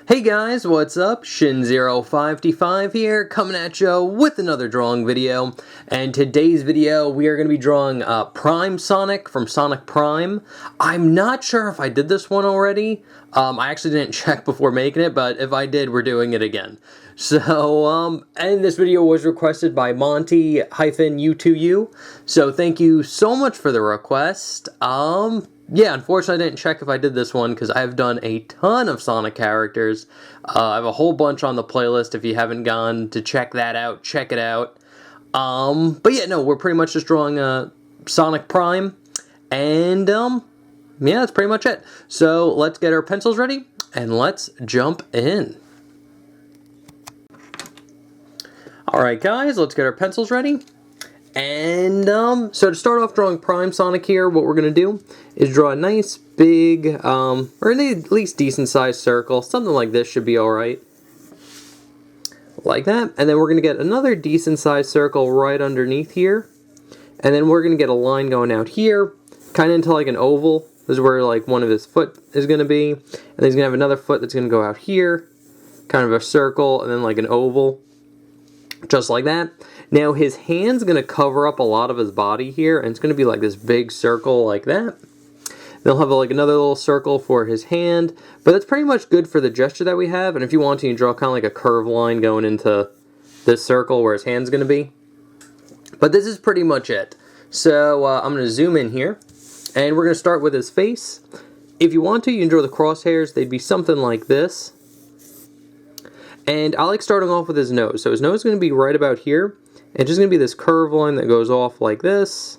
Hey guys, what's up? Shin05D5 here, coming at you with another drawing video. And today's video, we are going to be drawing Prime Sonic from Sonic Prime. I'm not sure if I did this one already. I actually didn't check before making it, but if I did, we're doing it again. So, and this video was requested by Monty-U2U. So thank you so much for the request. Yeah, unfortunately I didn't check if I did this one because I've done a ton of Sonic characters. I have a whole bunch on the playlist. If you haven't gone to check that out, check it out. But yeah, no, we're pretty much just drawing Sonic Prime. And, yeah, that's pretty much it. So let's get our pencils ready and let's jump in. Alright guys, let's get our pencils ready. And, so to start off drawing Prime Sonic here, what we're going to do is draw a nice big, or at least decent sized circle. Something like this should be alright. Like that. And then we're going to get another decent sized circle right underneath here. And then we're going to get a line going out here, kind of into like an oval. This is where like one of his foot is going to be. And then he's going to have another foot that's going to go out here. Kind of a circle, and then like an oval. Just like that. Now his hand's going to cover up a lot of his body here, and it's going to be like this big circle like that. They'll have like another little circle for his hand, but that's pretty much good for the gesture that we have. And if you want to, you can draw kind of like a curved line going into this circle where his hand's going to be. But this is pretty much it. So I'm going to zoom in here, and we're going to start with his face. If you want to, you can draw the crosshairs. They'd be something like this. And I like starting off with his nose. So his nose is going to be right about here. It's just going to be this curved line that goes off like this.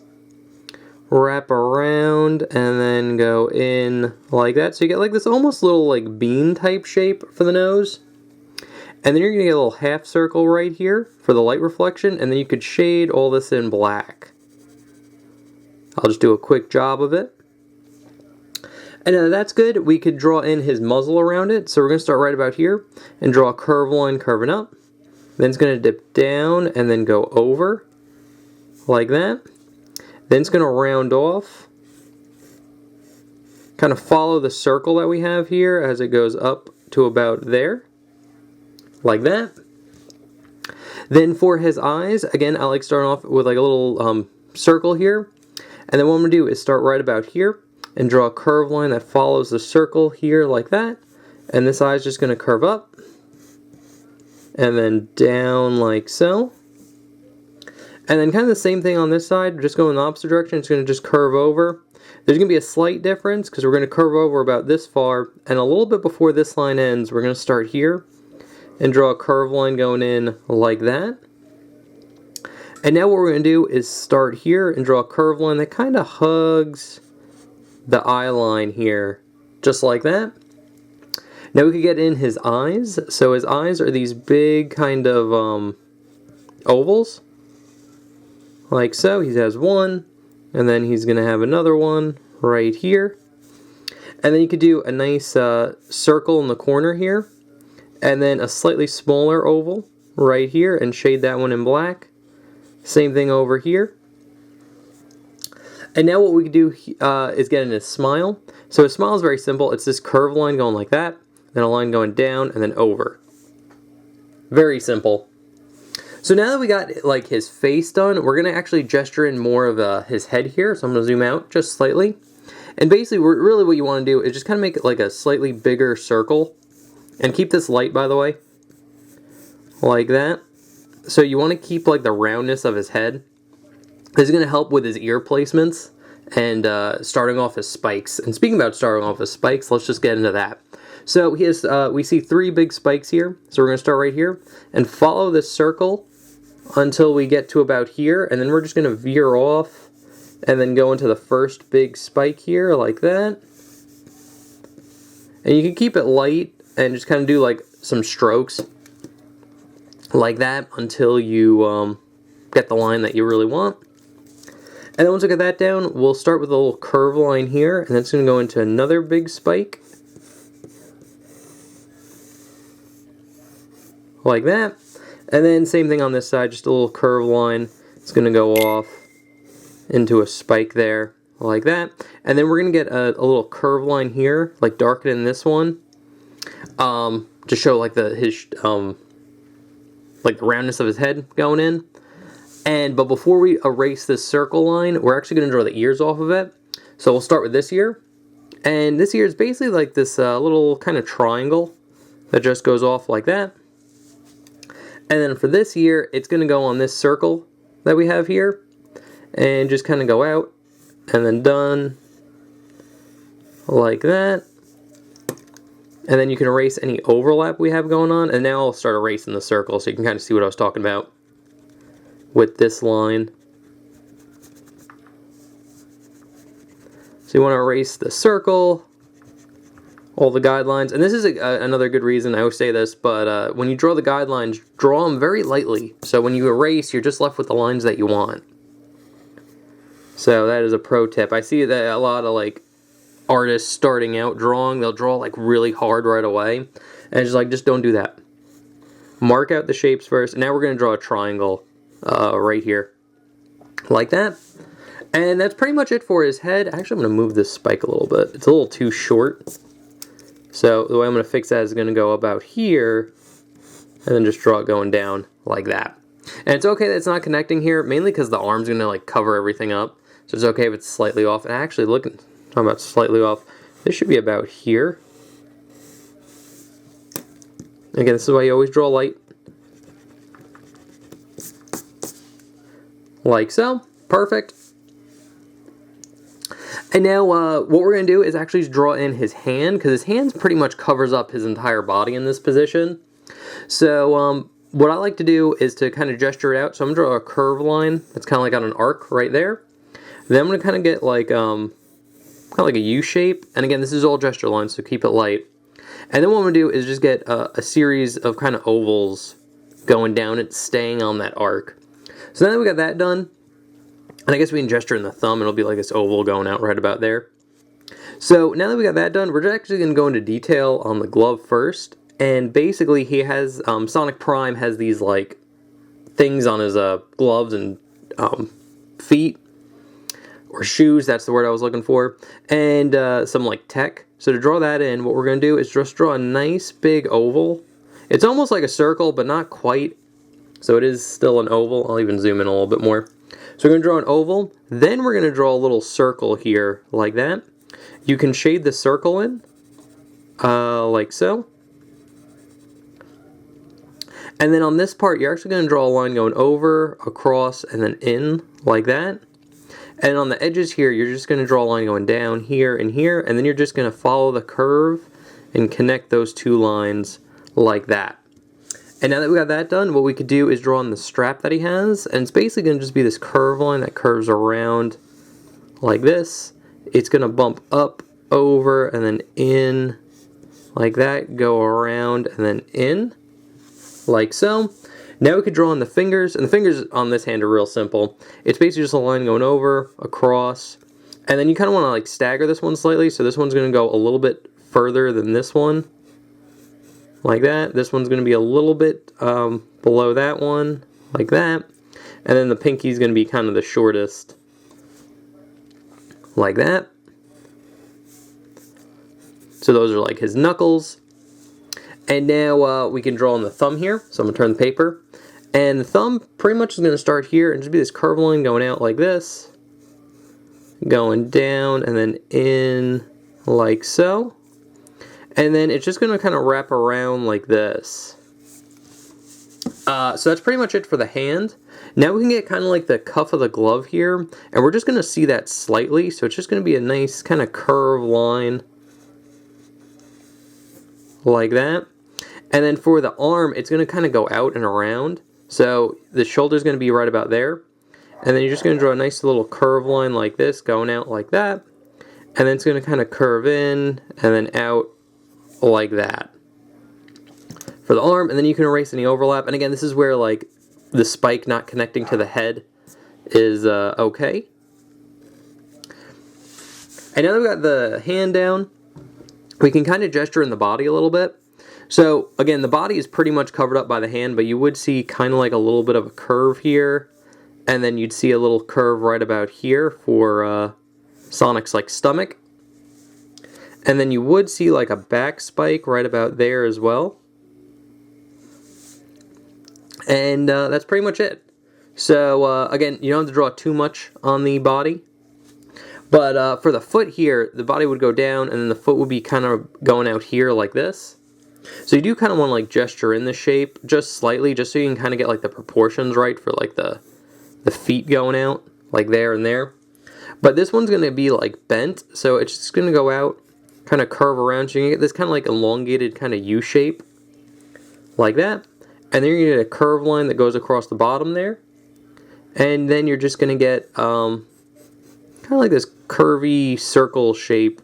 Wrap around and then go in like that. So you get like this almost little like bean type shape for the nose. And then you're going to get a little half circle right here for the light reflection. And then you could shade all this in black. I'll just do a quick job of it. And that's good. We could draw in his muzzle around it. So we're going to start right about here and draw a curved line curving up. Then it's going to dip down and then go over like that. Then it's going to round off. Kind of follow the circle that we have here as it goes up to about there. Like that. Then for his eyes, again, I like starting off with like a little circle here. And then what I'm going to do is start right about here and draw a curved line that follows the circle here like that. And this eye is just going to curve up. And then down like so. And then kind of the same thing on this side, just go in the opposite direction. It's going to just curve over. There's going to be a slight difference because we're going to curve over about this far. And a little bit before this line ends, we're going to start here and draw a curved line going in like that. And now what we're going to do is start here and draw a curved line that kind of hugs the eye line here, just like that. Now we could get in his eyes. So his eyes are these big kind of ovals. Like so. He has one. And then he's going to have another one right here. And then you could do a nice circle in the corner here. And then a slightly smaller oval right here. And shade that one in black. Same thing over here. And now what we can do is get in his smile. So his smile is very simple. It's this curved line going like that. Then a line going down and then over. Very simple. So now that we got like his face done, we're going to actually gesture in more of his head here. So I'm going to zoom out just slightly. And basically really what you want to do is just kind of make it like a slightly bigger circle. And keep this light, by the way. Like that. So you want to keep like the roundness of his head. This is going to help with his ear placements and starting off his spikes. And speaking about starting off his spikes, let's just get into that. So he has, we see 3 big spikes here. So we're going to start right here and follow this circle until we get to about here. And then we're just going to veer off and then go into the first big spike here like that. And you can keep it light and just kind of do like some strokes like that until you get the line that you really want. And then once we get that down, we'll start with a little curve line here, and that's going to go into another big spike. Like that. And then same thing on this side, just a little curve line. It's going to go off into a spike there, like that. And then we're going to get a little curve line here, like darken in this one. to show like his like the roundness of his head going in. But before we erase this circle line, we're actually going to draw the ears off of it. So we'll start with this ear. And this ear is basically like this little kind of triangle that just goes off like that. And then for this ear, it's going to go on this circle that we have here. And just kind of go out. And then done. Like that. And then you can erase any overlap we have going on. And now I'll start erasing the circle so you can kind of see what I was talking about with this line. So you want to erase the circle, all the guidelines. And this is another good reason, I always say this, but when you draw the guidelines, draw them very lightly. So when you erase, you're just left with the lines that you want. So that is a pro tip. I see that a lot of like artists starting out drawing, they'll draw like really hard right away. And it's just like, just don't do that. Mark out the shapes first. And now we're going to draw a triangle right here. Like that. And that's pretty much it for his head. Actually, I'm going to move this spike a little bit. It's a little too short. So the way I'm going to fix that is going to go about here. And then just draw it going down like that. And it's okay that it's not connecting here. Mainly because the arm's going to like cover everything up. So it's okay if it's slightly off. And actually, talking about slightly off, this should be about here. Again, this is why you always draw light. Like so. Perfect. And now what we're going to do is actually draw in his hand, because his hand pretty much covers up his entire body in this position. So what I like to do is to kind of gesture it out. So I'm going to draw a curve line that's kind of like on an arc right there. Then I'm going to kind of get like kind of like a U shape. And again, this is all gesture lines, so keep it light. And then what I'm going to do is just get a series of kind of ovals going down and staying on that arc. So now that we got that done, and I guess we can gesture in the thumb, and it'll be like this oval going out right about there. So now that we got that done, we're actually going to go into detail on the glove first. And basically he has, Sonic Prime has these like things on his gloves and feet. Or shoes, that's the word I was looking for. And some like tech. So to draw that in, what we're going to do is just draw a nice big oval. It's almost like a circle, but not quite. So it is still an oval. I'll even zoom in a little bit more. So we're going to draw an oval. Then we're going to draw a little circle here, like that. You can shade the circle in, like so. And then on this part, you're actually going to draw a line going over, across, and then in, like that. And on the edges here, you're just going to draw a line going down here and here, and then you're just going to follow the curve and connect those two lines like that. And now that we got that done, what we could do is draw on the strap that he has, and it's basically going to just be this curve line that curves around like this. It's going to bump up, over, and then in like that, go around, and then in like so. Now we could draw on the fingers, and the fingers on this hand are real simple. It's basically just a line going over, across, and then you kind of want to like stagger this one slightly, so this one's going to go a little bit further than this one, like that. This one's going to be a little bit below that one, like that, and then the pinky's going to be kind of the shortest, like that. So those are like his knuckles. And now we can draw on the thumb here. So I'm going to turn the paper. And the thumb pretty much is going to start here and just be this curve line going out like this. Going down and then in like so. And then it's just going to kind of wrap around like this. So that's pretty much it for the hand. Now we can get kind of like the cuff of the glove here. And we're just going to see that slightly. So it's just going to be a nice kind of curve line. Like that. And then for the arm, it's going to kind of go out and around. So the shoulder's going to be right about there. And then you're just going to draw a nice little curve line like this, going out like that. And then it's going to kind of curve in and then out like that for the arm. And then you can erase any overlap. And again, this is where like the spike not connecting to the head is okay. And now that we've got the hand down, we can kind of gesture in the body a little bit. So again, the body is pretty much covered up by the hand, but you would see kind of like a little bit of a curve here, and then you'd see a little curve right about here for Sonic's like stomach. And then you would see like a back spike right about there as well. And that's pretty much it. So again, you don't have to draw too much on the body. But for the foot here, the body would go down and then the foot would be kind of going out here like this. So you do kind of want to like gesture in the shape just slightly, just so you can kind of get like the proportions right for like the feet going out like there and there. But this one's going to be like bent, so it's just going to go out, kind of curve around, so you can get this kind of like elongated kind of U shape like that. And then you're going to get a curve line that goes across the bottom there. And then you're just going to get kind of like this curvy circle shape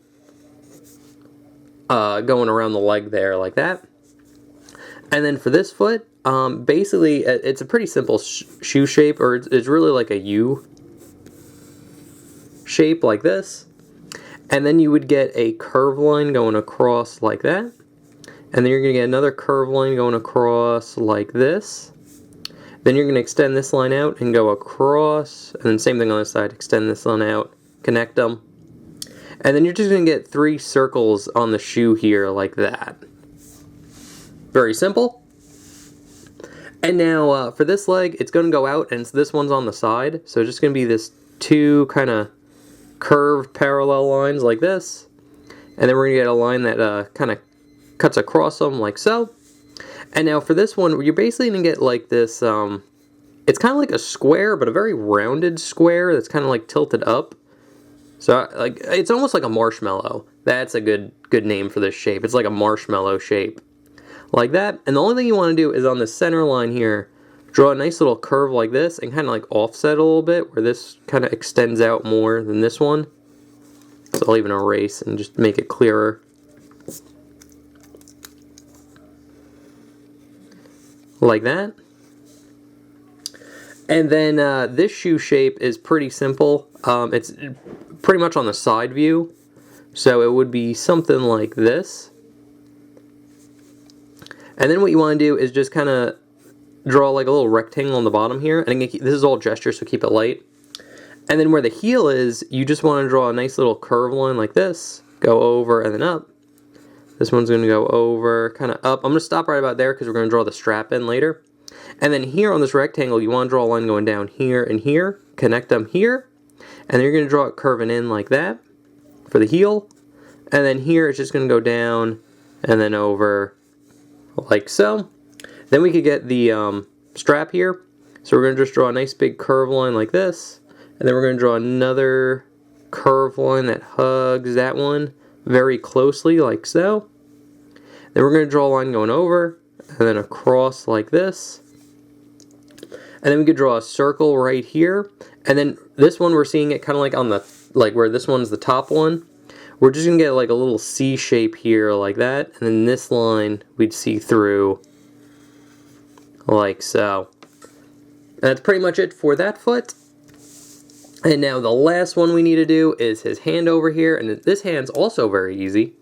going around the leg there like that. And then for this foot, basically it's a pretty simple shoe shape, or it's really like a U shape like this. And then you would get a curve line going across like that. And then you're going to get another curve line going across like this. Then you're going to extend this line out and go across. And then same thing on this side, extend this line out, connect them. And then you're just going to get 3 circles on the shoe here like that. Very simple. And now for this leg, it's going to go out and this one's on the side. So it's just going to be this 2 kind of curved parallel lines like this. And then we're going to get a line that kind of cuts across them like so. And now for this one, you're basically going to get like this, it's kind of like a square, but a very rounded square that's kind of like tilted up. So like it's almost like a marshmallow. That's a good name for this shape. It's like a marshmallow shape. Like that. And the only thing you want to do is on the center line here, draw a nice little curve like this and kind of like offset a little bit where this kind of extends out more than this one. So I'll even erase and just make it clearer. Like that. And then this shoe shape is pretty simple. It's pretty much on the side view. So it would be something like this. And then what you want to do is just kind of draw like a little rectangle on the bottom here. And again, this is all gesture, so keep it light. And then where the heel is, you just want to draw a nice little curve line like this. Go over and then up. This one's going to go over, kind of up. I'm going to stop right about there because we're going to draw the strap in later. And then here on this rectangle, you want to draw a line going down here and here. Connect them here. And then you're going to draw it curving in like that for the heel. And then here it's just going to go down and then over like so. Then we could get the strap here. So we're going to just draw a nice big curve line like this. And then we're going to draw another curve line that hugs that one very closely like so. Then we're going to draw a line going over and then across like this. And then we could draw a circle right here. And then this one we're seeing it kind of like on the, like where this one's the top one. We're just going to get like a little C shape here like that. And then this line we'd see through like so. And that's pretty much it for that foot. And now the last one we need to do is his hand over here. And this hand's also very easy.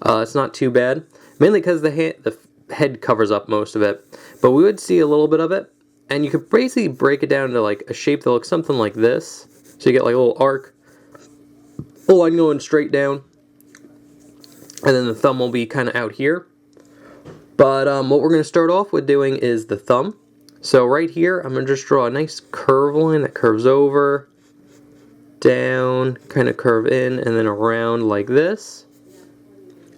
It's not too bad. Mainly because the head covers up most of it. But we would see a little bit of it. And you could basically break it down to like a shape that looks something like this. So you get like a little arc. A line going straight down. And then the thumb will be kind of out here. But what we're going to start off with doing is the thumb. So right here, I'm going to just draw a nice curve line that curves over, down, kind of curve in, and then around like this.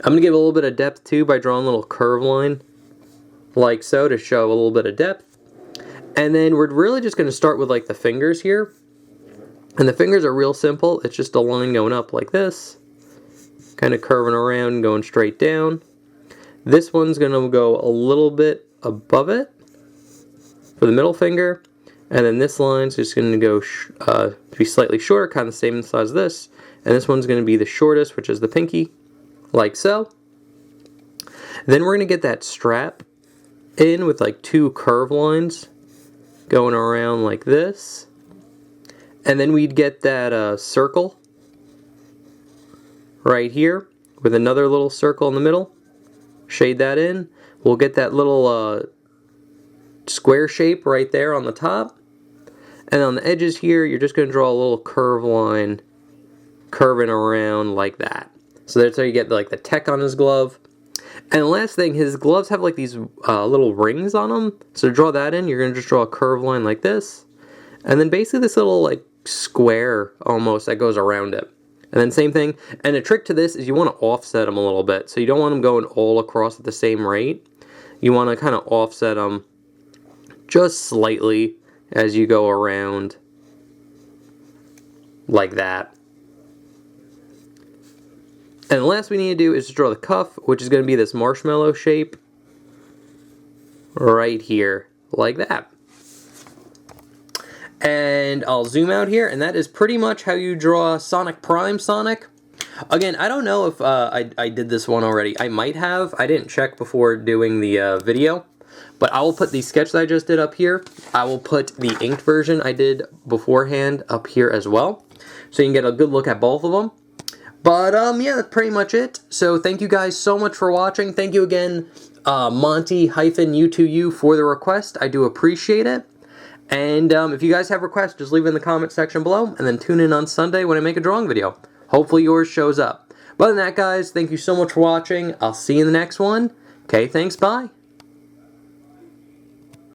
I'm going to give a little bit of depth too by drawing a little curve line like so to show a little bit of depth. And then we're really just going to start with like the fingers here. And the fingers are real simple. It's just a line going up like this, kind of curving around and going straight down. This one's going to go a little bit above it for the middle finger. And then this line's just going to go be slightly shorter, kind of the same size as this. And this one's going to be the shortest, which is the pinky, like so. Then we're going to get that strap in with like 2 curve lines going around like this. And then we'd get that circle right here with another little circle in the middle. Shade that in. We'll get that little square shape right there on the top. And on the edges here, you're just going to draw a little curve line curving around like that. So that's how you get like the tech on his glove. And the last thing, his gloves have like these little rings on them. So to draw that in, you're going to just draw a curved line like this. And then basically this little like square almost that goes around it. And then same thing. And a trick to this is you want to offset them a little bit. So you don't want them going all across at the same rate. You want to kind of offset them just slightly as you go around like that. And the last we need to do is to draw the cuff, which is going to be this marshmallow shape right here, like that. And I'll zoom out here, and that is pretty much how you draw Sonic Prime Sonic. Again, I don't know if I did this one already. I might have. I didn't check before doing the video. But I will put the sketch that I just did up here. I will put the inked version I did beforehand up here as well. So you can get a good look at both of them. But, yeah, that's pretty much it. So, thank you guys so much for watching. Thank you again, Monty-U2U for the request. I do appreciate it. And, if you guys have requests, just leave it in the comment section below. And then tune in on Sunday when I make a drawing video. Hopefully yours shows up. But other than that, guys, thank you so much for watching. I'll see you in the next one. Okay, thanks, bye.